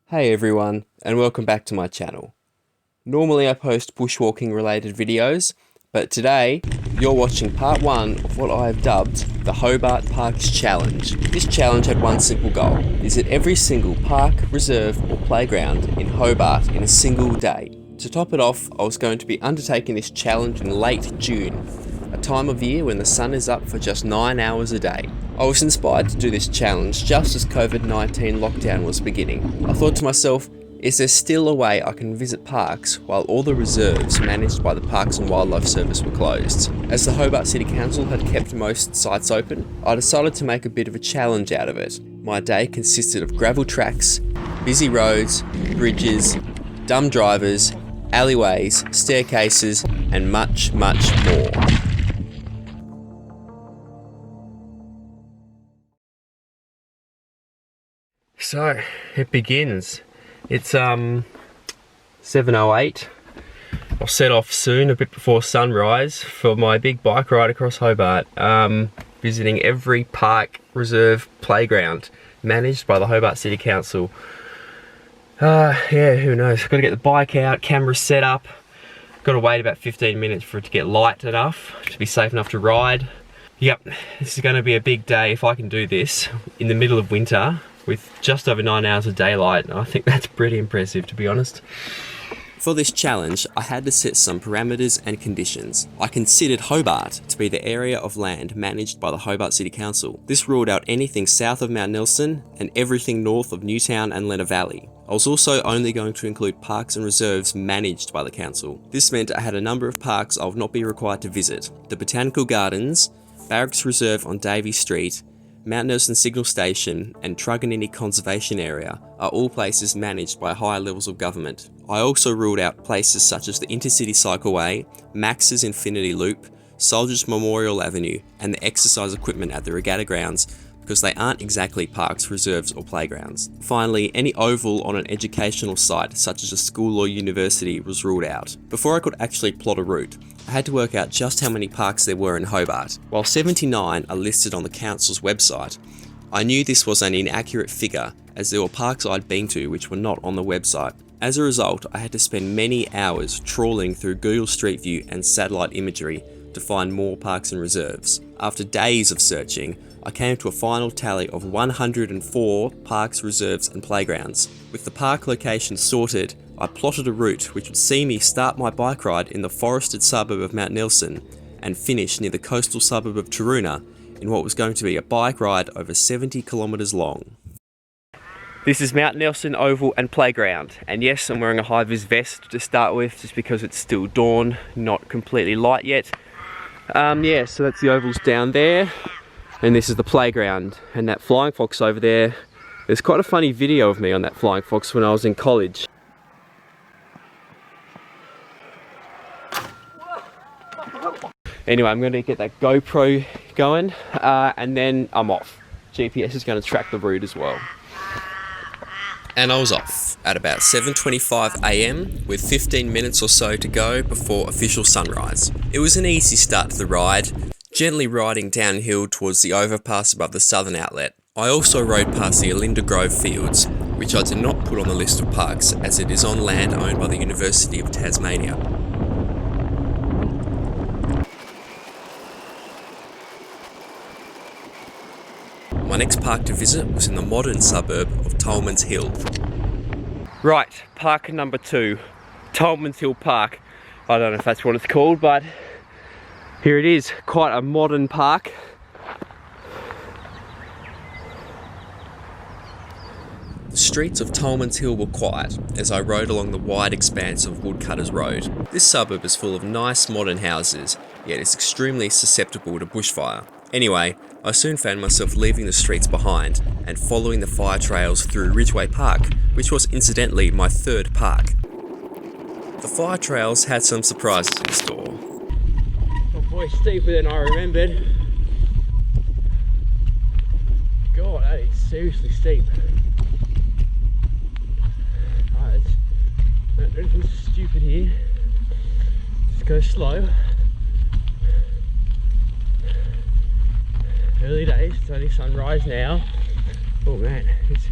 Hey everyone, and welcome back to my channel. Normally I post bushwalking related videos, but today you're watching part 1 of what I have dubbed the Hobart Parks Challenge. This challenge had one simple goal: visit every single park, reserve or playground in Hobart in a single day. To top it off, I was going to be undertaking this challenge in late June, a time of year when the sun is up for just 9 hours a day. I was inspired to do this challenge just as COVID-19 lockdown was beginning. I thought to myself, is there still a way I can visit parks while all the reserves managed by the Parks and Wildlife Service were closed? As the Hobart City Council had kept most sites open, I decided to make a bit of a challenge out of it. My day consisted of gravel tracks, busy roads, bridges, dumb drivers, alleyways, staircases, and much, much more. So, it begins. It's 7:08. I'll set off soon, a bit before sunrise, for my big bike ride across Hobart, visiting every park, reserve, playground managed by the Hobart City Council. Yeah, who knows? Got to get the bike out, camera set up. Got to wait about 15 minutes for it to get light enough to be safe enough to ride. Yep, this is going to be a big day if I can do this in the middle of winter with just over 9 hours of daylight. I think that's pretty impressive, to be honest. For this challenge, I had to set some parameters and conditions. I considered Hobart to be the area of land managed by the Hobart City Council. This ruled out anything south of Mount Nelson and everything north of Newtown and Lenna Valley. I was also only going to include parks and reserves managed by the council. This meant I had a number of parks I would not be required to visit: the Botanical Gardens, Barracks Reserve on Davey Street, Mount Nelson Signal Station and Truganini Conservation Area are all places managed by higher levels of government. I also ruled out places such as the Intercity Cycleway, Max's Infinity Loop, Soldiers Memorial Avenue and the exercise equipment at the regatta grounds because they aren't exactly parks, reserves or playgrounds. Finally, any oval on an educational site such as a school or university was ruled out. Before I could actually plot a route, I had to work out just how many parks there were in Hobart. While 79 are listed on the council's website, I knew this was an inaccurate figure as there were parks I'd been to which were not on the website. As a result, I had to spend many hours trawling through Google Street View and satellite imagery to find more parks and reserves. After days of searching, I came to a final tally of 104 parks, reserves and playgrounds. With the park locations sorted, I plotted a route which would see me start my bike ride in the forested suburb of Mount Nelson and finish near the coastal suburb of Taroona in what was going to be a bike ride over 70 kilometres long. This is Mount Nelson Oval and Playground, and yes, I'm wearing a high-vis vest to start with just because it's still dawn, not completely light yet. Yeah, so that's the ovals down there, and this is the playground, and that flying fox over there. There's quite a funny video of me on that flying fox when I was in college. Anyway, I'm going to get that GoPro going, and then I'm off. GPS is going to track the route as well. And I was off at about 7:25 AM with 15 minutes or so to go before official sunrise. It was an easy start to the ride, gently riding downhill towards the overpass above the southern outlet. I also rode past the Olinda Grove Fields, which I did not put on the list of parks as it is on land owned by the University of Tasmania. My next park to visit was in the modern suburb of TOLMANS Hill. Right, park number 2, TOLMANS Hill Park. I don't know if that's what it's called, but here it is, quite a modern park. The streets of TOLMANS Hill were quiet as I rode along the wide expanse of Woodcutters Road. This suburb is full of nice modern houses, yet it's extremely susceptible to bushfire. Anyway, I soon found myself leaving the streets behind and following the fire trails through Ridgeway Park, which was incidentally my 3rd park. The fire trails had some surprises in store. Oh boy, steeper than I remembered. God, that is seriously steep. Don't do anything stupid here. Just go slow. Early days, it's only sunrise now. Oh man, it's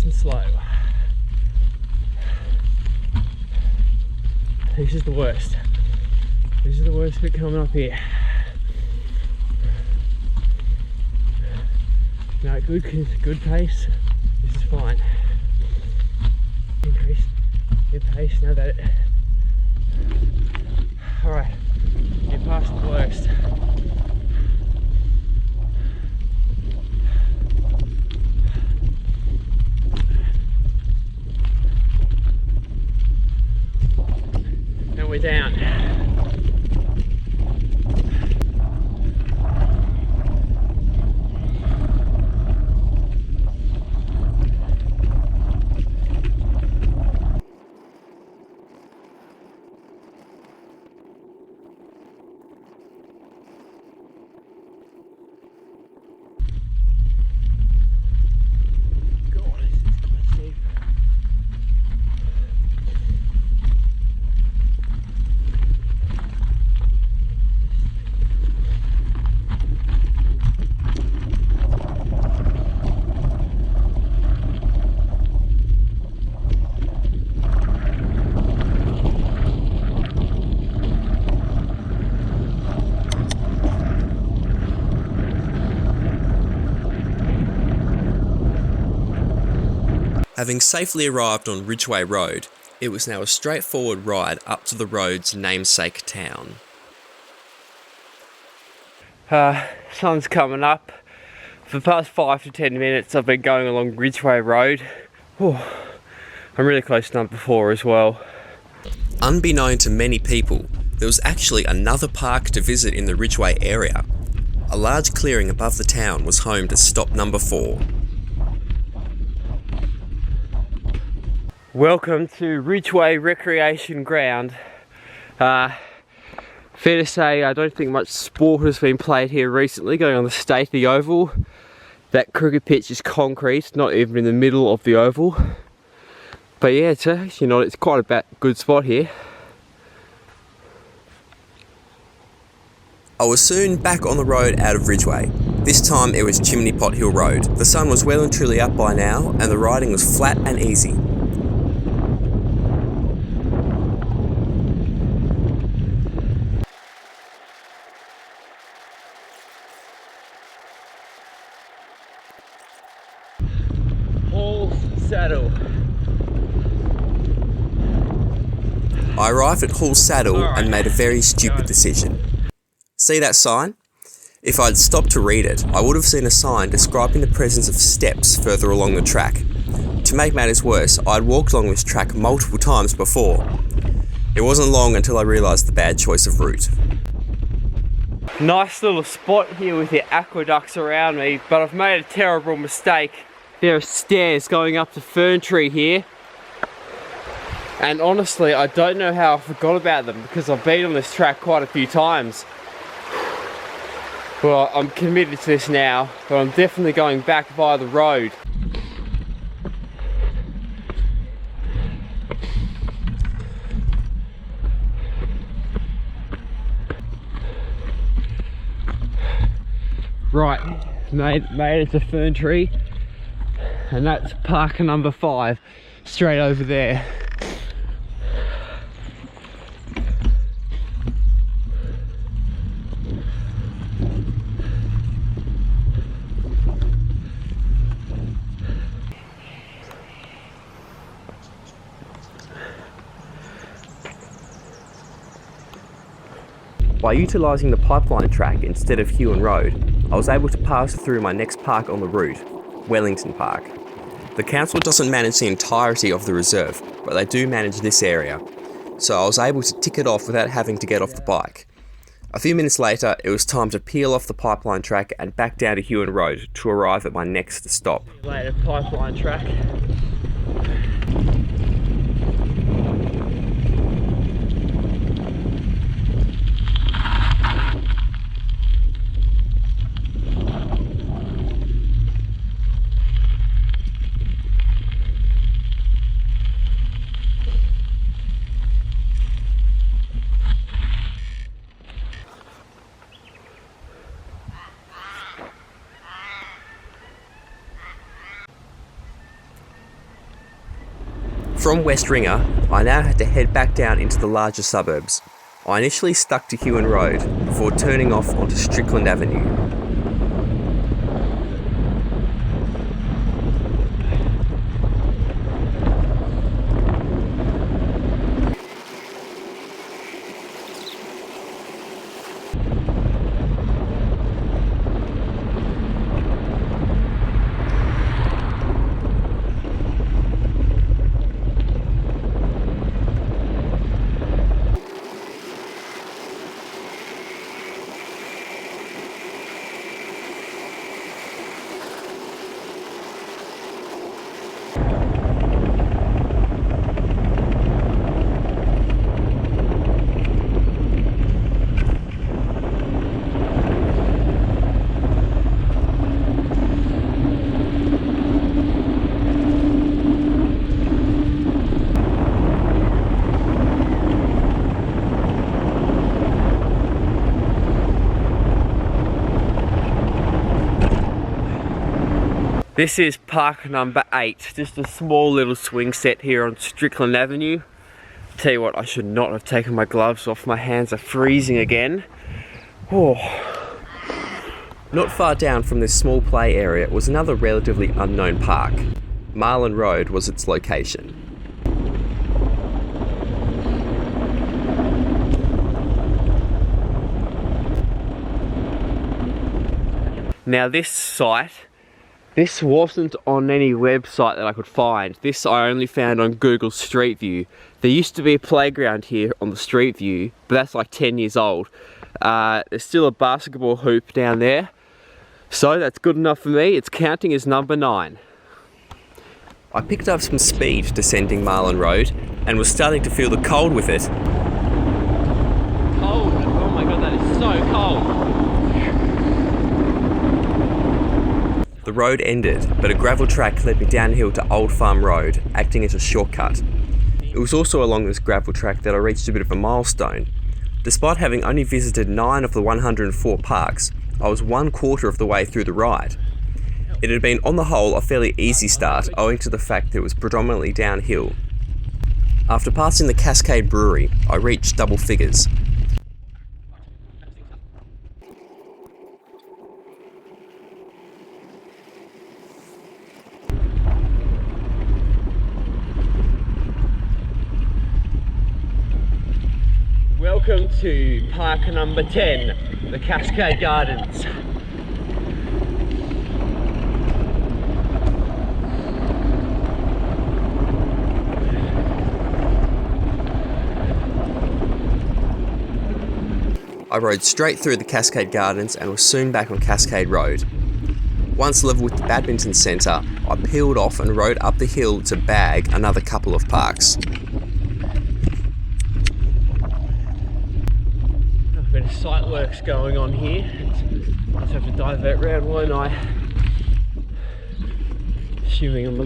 and slow. This is the worst. This is the worst bit coming up here. No, good pace. This is fine. Increase your pace, now that it. Alright, you're past the worst. And we're down. Having safely arrived on Ridgeway Road, it was now a straightforward ride up to the road's namesake town. Sun's coming up. For the past 5 to 10 minutes I've been going along Ridgeway Road. I'm really close to number 4 as well. Unbeknown to many people, there was actually another park to visit in the Ridgeway area. A large clearing above the town was home to stop number 4. Welcome to Ridgeway Recreation Ground. Fair to say I don't think much sport has been played here recently, going on the stately oval. That cricket pitch is concrete, not even in the middle of the oval. But yeah, it's actually not, it's quite a good spot here. I was soon back on the road out of Ridgeway. This time it was Chimney Pot Hill Road. The sun was well and truly up by now, and the riding was flat and easy. Saddle. I arrived at Hall's Saddle and made a very stupid decision. See that sign? If I'd stopped to read it, I would have seen a sign describing the presence of steps further along the track. To make matters worse, I'd walked along this track multiple times before. It wasn't long until I realised the bad choice of route. Nice little spot here with the aqueducts around me, but I've made a terrible mistake. There are stairs going up to Fern Tree here, and honestly I don't know how I forgot about them because I've been on this track quite a few times. Well, I'm committed to this now, but I'm definitely going back via the road. Right, made it to Fern Tree. And that's park number 5, straight over there. By utilising the pipeline track instead of Huon Road, I was able to pass through my next park on the route, Wellington Park. The council doesn't manage the entirety of the reserve, but they do manage this area, so I was able to tick it off without having to get off the bike. A few minutes later, it was time to peel off the pipeline track and back down to Huon Road to arrive at my next stop. Later, pipeline track. From WESTRINGA, I now had to head back down into the larger suburbs. I initially stuck to Huon Road before turning off onto Strickland Avenue. This is park number 8, just a small little swing set here on Strickland Avenue. Tell you what, I should not have taken my gloves off, my hands are freezing again. Oh. Not far down from this small play area was another relatively unknown park. MARLYN Road was its location. Now this site, this wasn't on any website that I could find. This I only found on Google Street View. There used to be a playground here on the Street View, but that's like 10 years old. There's still a basketball hoop down there. So that's good enough for me. It's counting as number 9. I picked up some speed descending MARLYN Road and was starting to feel the cold with it. Cold? Oh my god, that is so cold. The road ended, but a gravel track led me downhill to Old Farm Road, acting as a shortcut. It was also along this gravel track that I reached a bit of a milestone. Despite having only visited 9 of the 104 parks, I was 1/4 of the way through the ride. It had been on the whole a fairly easy start owing to the fact that it was predominantly downhill. After passing the Cascade Brewery, I reached double figures. Welcome to park number 10, the Cascade Gardens. I rode straight through the Cascade Gardens and was soon back on Cascade Road. Once level with the badminton centre, I peeled off and rode up the hill to bag another couple of parks. A bit of site works going on here. I just have to divert round, won't I? Assuming I'm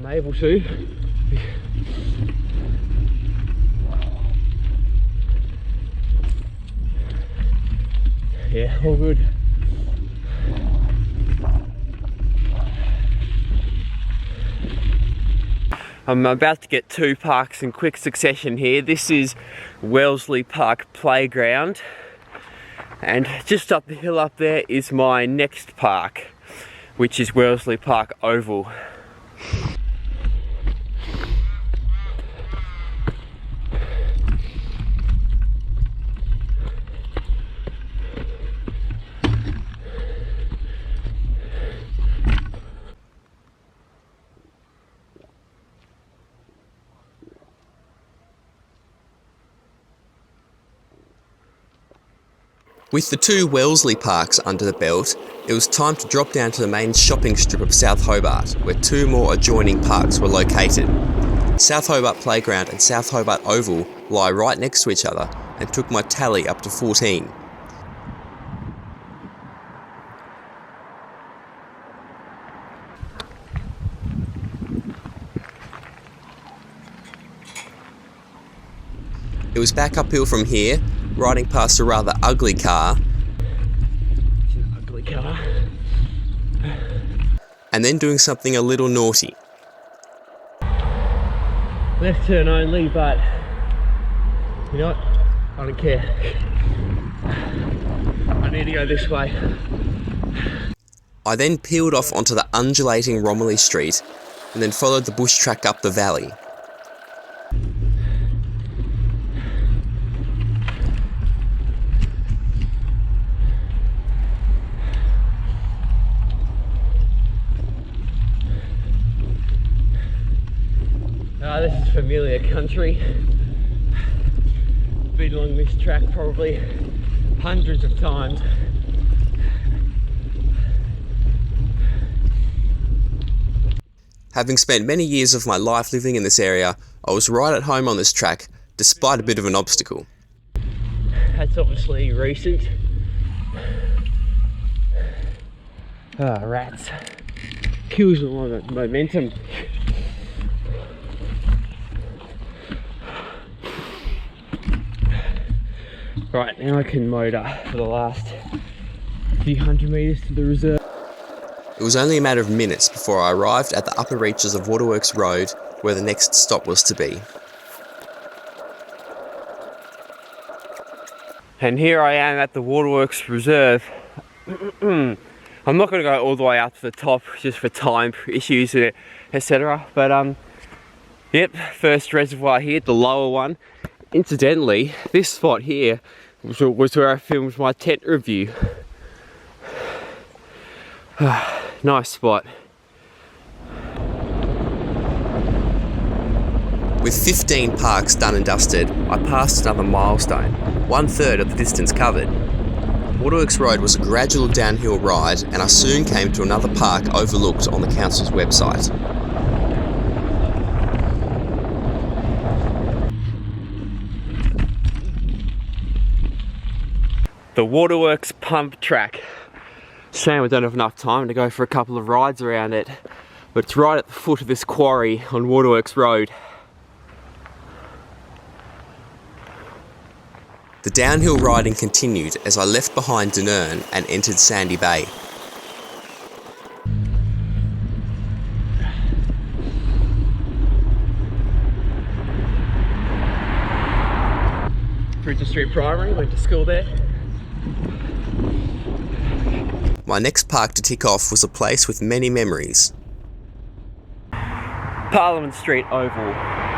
able to. Yeah, all good. I'm about to get 2 parks in quick succession here. This is Wellesley Park Playground, and just up the hill up there is my next park, which is Wellesley Park Oval. With the 2 Wellesley parks under the belt, it was time to drop down to the main shopping strip of South Hobart, where 2 more adjoining parks were located. South Hobart Playground and South Hobart Oval lie right next to each other and took my tally up to 14. It was back uphill from here, riding past a rather ugly car. It's an ugly car. And then doing something a little naughty. left turn only, but you know what? I don't care. I need to go this way. I then peeled off onto the undulating Romilly Street and then followed the bush track up the valley. This is familiar country. Been along this track probably hundreds of times. Having spent many years of my life living in this area, I was right at home on this track, despite a bit of an obstacle. That's obviously recent. Ah, rats. Kills all the momentum. Right, now I can motor for the last few hundred metres to the reserve. It was only a matter of minutes before I arrived at the upper reaches of Waterworks Road, where the next stop was to be. And here I am at the Waterworks Reserve. I'm not going to go all the way up to the top just for time issues, etc. But yep, first reservoir here, the lower one. Incidentally, this spot here was where I filmed my tent review. Nice spot. With 15 parks done and dusted, I passed another milestone, 1/3 of the distance covered. Waterworks Road was a gradual downhill ride, and I soon came to another park overlooked on the council's website. The Waterworks pump track. Shame we don't have enough time to go for a couple of rides around it, but it's right at the foot of this quarry on Waterworks Road. The downhill riding continued as I left behind Dunurn and entered Sandy Bay. Bridger Street Primary, went to school there. My next park to tick off was a place with many memories. Parliament Street Oval,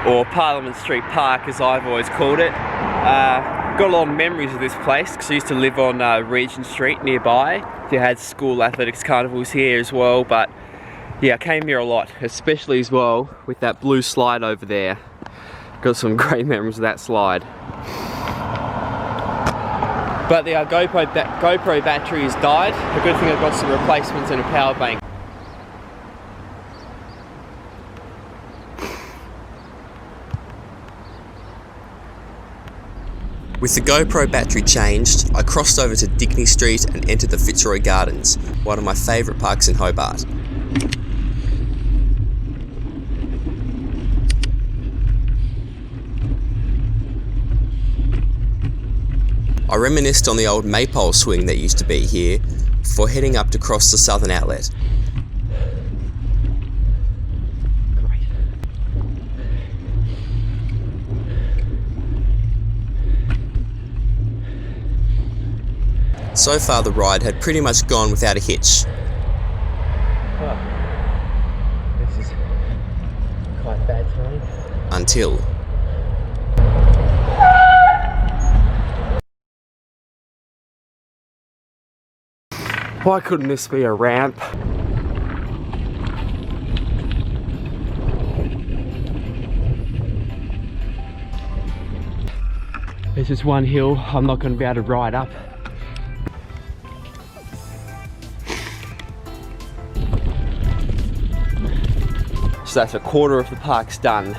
or Parliament Street Park as I've always called it. Got a lot of memories of this place because I used to live on Regent Street nearby. You had school athletics carnivals here as well, but yeah, I came here a lot, especially as well with that blue slide over there. Got some great memories of that slide. But the GoPro battery has died. A good thing I've got some replacements and a power bank. With the GoPro battery changed, I crossed over to Digney Street and entered the Fitzroy Gardens, one of my favourite parks in Hobart. I reminisced on the old maypole swing that used to be here before heading up to cross the southern outlet. Great. So far the ride had pretty much gone without a hitch. Oh, this is quite bad terrain. Until... Why couldn't this be a ramp? There's just one hill I'm not going to be able to ride up. So that's a quarter of the park's done.